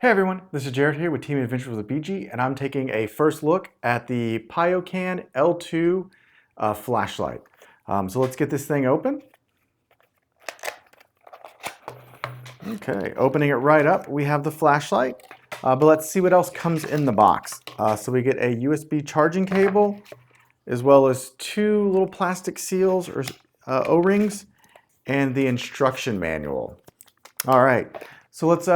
Hey everyone, this is Jared here with Team Adventures with BG, and I'm taking a first look at the PIOOCAN L2 flashlight. So let's get this thing open. Okay, opening it right up, we have the flashlight, but let's see what else comes in the box. So we get a USB charging cable, as well as two little plastic seals or O-rings, and the instruction manual. All right, so let's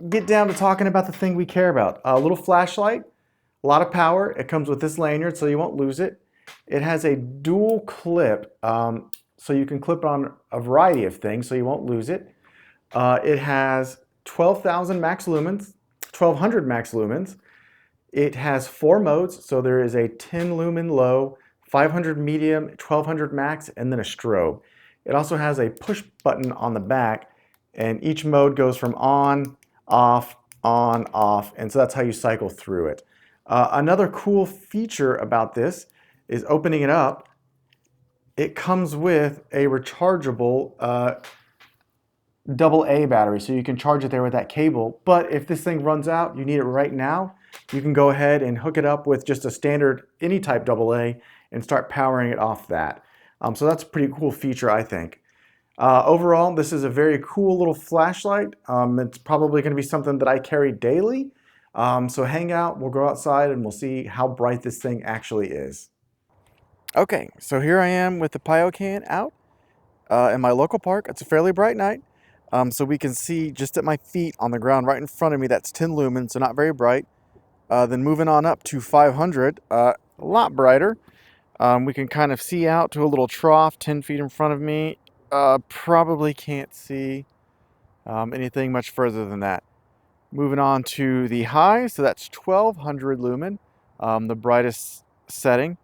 get down to talking about the thing we care about. A little flashlight, a lot of power. It comes with this lanyard so you won't lose it. It has a dual clip, so you can clip on a variety of things so you won't lose it. It has 12,000 max lumens, 1200 max lumens. It has 4 modes, so there is a 10 lumen low, 500 medium, 1200 max, and then a strobe. It also has a push button on the back, and each mode goes from on, off, and so that's how you cycle through it. Another cool feature about this is opening it up. It comes with a rechargeable AA battery, so you can charge it there with that cable. But if this thing runs out, you need it right now, you can go ahead and hook it up with just a standard any type AA and start powering it off that. So that's a pretty cool feature, I think. Overall, this is a very cool little flashlight. It's probably going to be something that I carry daily. So hang out, we'll go outside, and we'll see how bright this thing actually is. Okay, so here I am with the PIOOCAN out in my local park. It's a fairly bright night. So we can see just at my feet on the ground right in front of me, that's 10 lumens, so not very bright. Then moving on up to 500, a lot brighter. We can kind of see out to a little trough 10 feet in front of me. Probably can't see anything much further than that. Moving on to the high, so that's 1200 lumen, the brightest setting.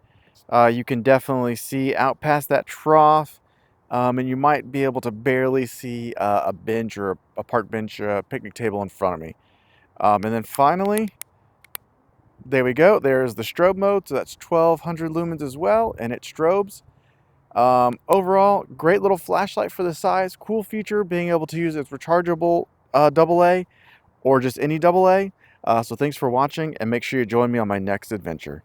You can definitely see out past that trough, and you might be able to barely see a bench or a park bench, a picnic table in front of me. And then finally, there we go. There's the strobe mode, so that's 1200 lumens as well, and it strobes. Overall, great little flashlight for the size. Cool feature being able to use its rechargeable AA or just any AA. So thanks for watching, and make sure you join me on my next adventure.